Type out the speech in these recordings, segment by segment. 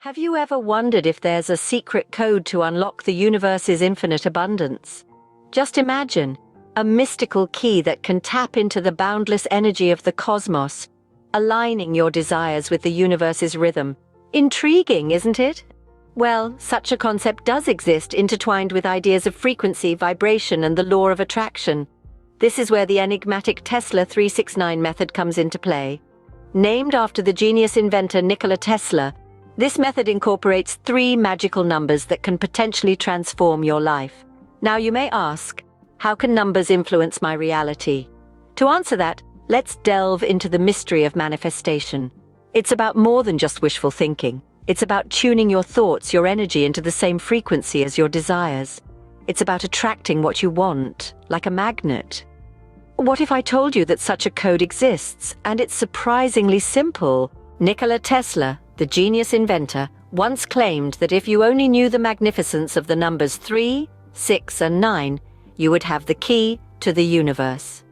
Have you ever wondered if there's a secret code to unlock the universe's infinite abundance? Just imagine a mystical key that can tap into the boundless energy of the cosmos, aligning your desires with the universe's rhythm. Intriguing, isn't it? Well, such a concept does exist, intertwined with ideas of frequency, vibration, and the law of attraction. This is where the enigmatic Tesla 369 method comes into play. Named after the genius inventor Nikola Tesla, this method incorporates 3 magical numbers that can potentially transform your life. Now you may ask, how can numbers influence my reality? To answer that, let's delve into the mystery of manifestation. It's about more than just wishful thinking. It's about tuning your thoughts, your energy into the same frequency as your desires. It's about attracting what you want, like a magnet. What if I told you that such a code exists, and it's surprisingly simple? Nikola Tesla, the genius inventor, once claimed that if you only knew the magnificence of the numbers 3, 6, and 9, you would have the key to the universe.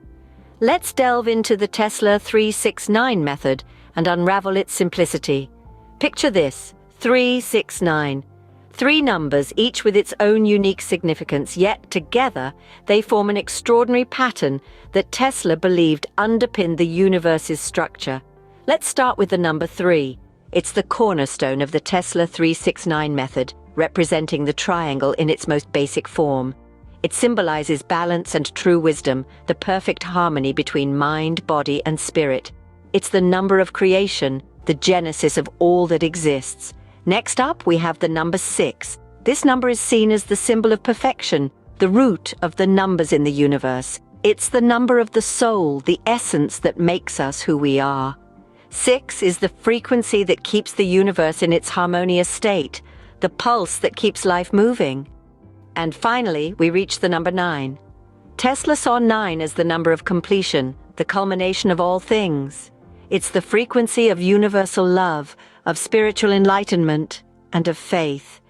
Let's delve into the Tesla 369 method and unravel its simplicity. Picture this: 369. 3 numbers, each with its own unique significance, yet together they form an extraordinary pattern that Tesla believed underpinned the universe's structure. Let's start with the number 3. It's the cornerstone of the Tesla 369 method, representing the triangle in its most basic form. It symbolizes balance and true wisdom, the perfect harmony between mind, body, and spirit. It's the number of creation, the genesis of all that exists. Next up, we have the number 6. This number is seen as the symbol of perfection, the root of the numbers in the universe. It's the number of the soul, the essence that makes us who we are. 6 is the frequency that keeps the universe in its harmonious state, the pulse that keeps life moving. And finally, we reach the number 9. Tesla saw 9 as the number of completion, the culmination of all things. It's the frequency of universal love, of spiritual enlightenment, and of faith.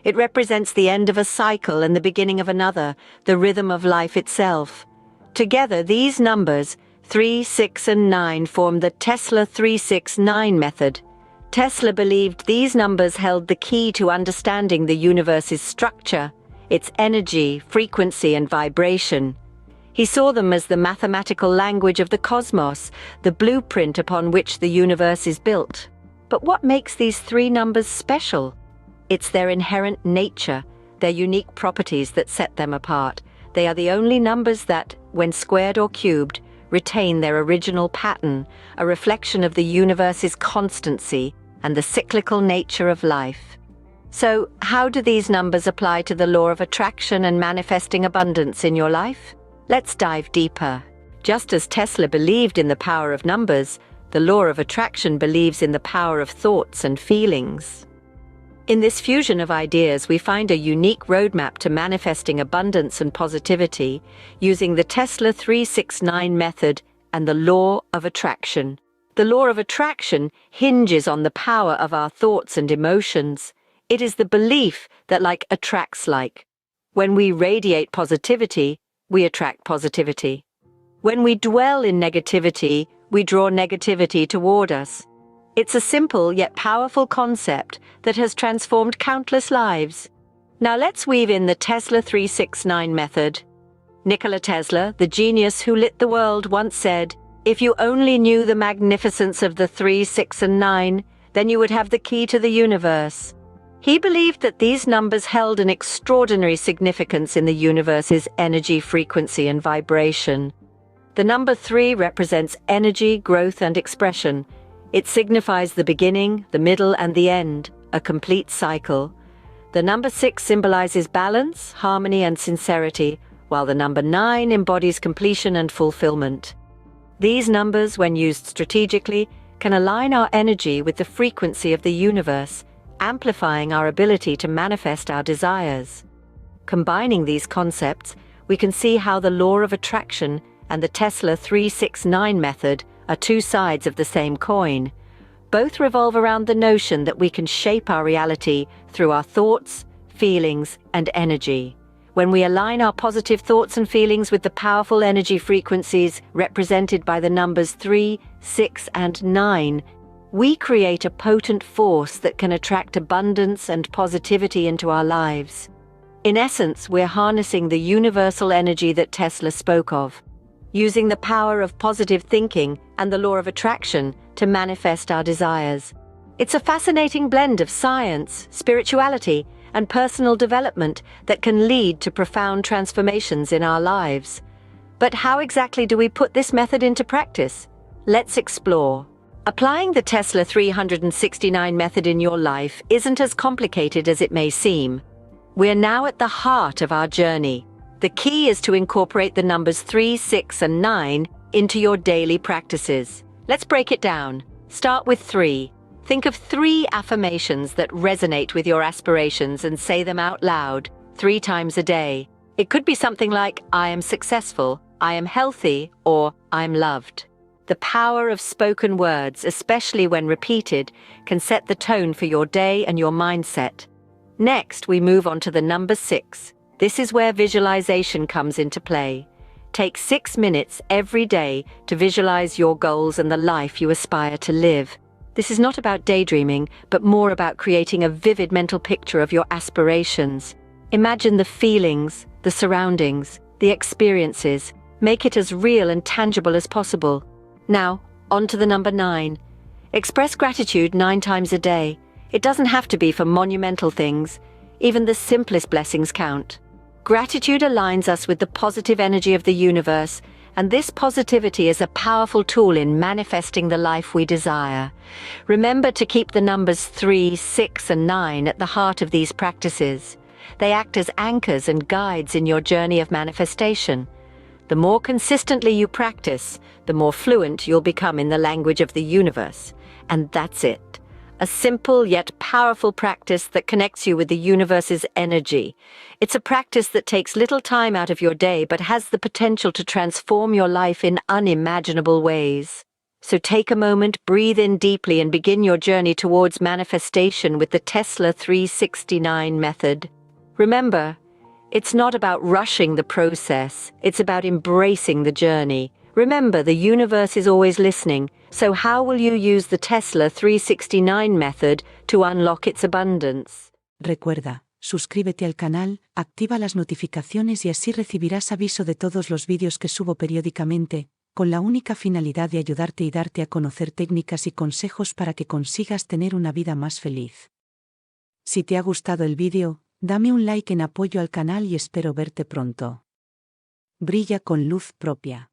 It represents the end of a cycle and the beginning of another, the rhythm of life itself. Together, these numbers, 3, 6, and 9, form the Tesla 369 method. Tesla believed these numbers held the key to understanding the universe's structure, its energy, frequency, and vibration. He saw them as the mathematical language of the cosmos, the blueprint upon which the universe is built. But what makes these 3 numbers special? It's their inherent nature, their unique properties that set them apart. They are the only numbers that, when squared or cubed, retain their original pattern, a reflection of the universe's constancy and the cyclical nature of life. So, how do these numbers apply to the law of attraction and manifesting abundance in your life? Let's dive deeper. Just as Tesla believed in the power of numbers, the law of attraction believes in the power of thoughts and feelings. In this fusion of ideas, we find a unique roadmap to manifesting abundance and positivity using the Tesla 369 method and the law of attraction. The law of attraction hinges on the power of our thoughts and emotions. It is the belief that like attracts like. When we radiate positivity, we attract positivity. When we dwell in negativity, we draw negativity toward us. It's a simple yet powerful concept that has transformed countless lives. Now let's weave in the Tesla 369 method. Nikola Tesla, the genius who lit the world, once said, "If you only knew the magnificence of the 3, 6, and 9, then you would have the key to the universe." He believed that these numbers held an extraordinary significance in the universe's energy, frequency, and vibration. The number 3 represents energy, growth, and expression. It signifies the beginning, the middle, and the end, a complete cycle. The number 6 symbolizes balance, harmony, and sincerity, while the number 9 embodies completion and fulfillment. These numbers, when used strategically, can align our energy with the frequency of the universe, amplifying our ability to manifest our desires. Combining these concepts, we can see how the law of attraction and the Tesla 369 method are 2 sides of the same coin. Both revolve around the notion that we can shape our reality through our thoughts, feelings, and energy. When we align our positive thoughts and feelings with the powerful energy frequencies represented by the numbers 3, 6, and 9, we create a potent force that can attract abundance and positivity into our lives. In essence, we're harnessing the universal energy that Tesla spoke of, using the power of positive thinking and the law of attraction to manifest our desires. It's a fascinating blend of science, spirituality, and personal development that can lead to profound transformations in our lives. But how exactly do we put this method into practice? Let's explore. Applying the Tesla 369 method in your life isn't as complicated as it may seem. We're now at the heart of our journey. The key is to incorporate the numbers 3, 6, and 9 into your daily practices. Let's break it down. Start with 3. Think of 3 affirmations that resonate with your aspirations and say them out loud 3 times a day. It could be something like, I am successful, I am healthy, or I'm loved. The power of spoken words, especially when repeated, can set the tone for your day and your mindset. Next, we move on to the number 6. This is where visualization comes into play. Take 6 minutes every day to visualize your goals and the life you aspire to live. This is not about daydreaming, but more about creating a vivid mental picture of your aspirations. Imagine the feelings, the surroundings, the experiences. Make it as real and tangible as possible. Now, on to the number 9. Express gratitude 9 times a day. It doesn't have to be for monumental things. Even the simplest blessings count. Gratitude aligns us with the positive energy of the universe, and this positivity is a powerful tool in manifesting the life we desire. Remember to keep the numbers 3, 6, and 9 at the heart of these practices. They act as anchors and guides in your journey of manifestation. The more consistently you practice, the more fluent you'll become in the language of the universe. And that's it. A simple yet powerful practice that connects you with the universe's energy. It's a practice that takes little time out of your day but has the potential to transform your life in unimaginable ways. So take a moment, breathe in deeply, and begin your journey towards manifestation with the Tesla 369 method. Remember, it's not about rushing the process, it's about embracing the journey. Remember, the universe is always listening, so how will you use the Tesla 369 method to unlock its abundance? Recuerda, suscríbete al canal, activa las notificaciones y así recibirás aviso de todos los vídeos que subo periódicamente, con la única finalidad de ayudarte y darte a conocer técnicas y consejos para que consigas tener una vida más feliz. Si te ha gustado el vídeo, dame un like en apoyo al canal y espero verte pronto. Brilla con luz propia.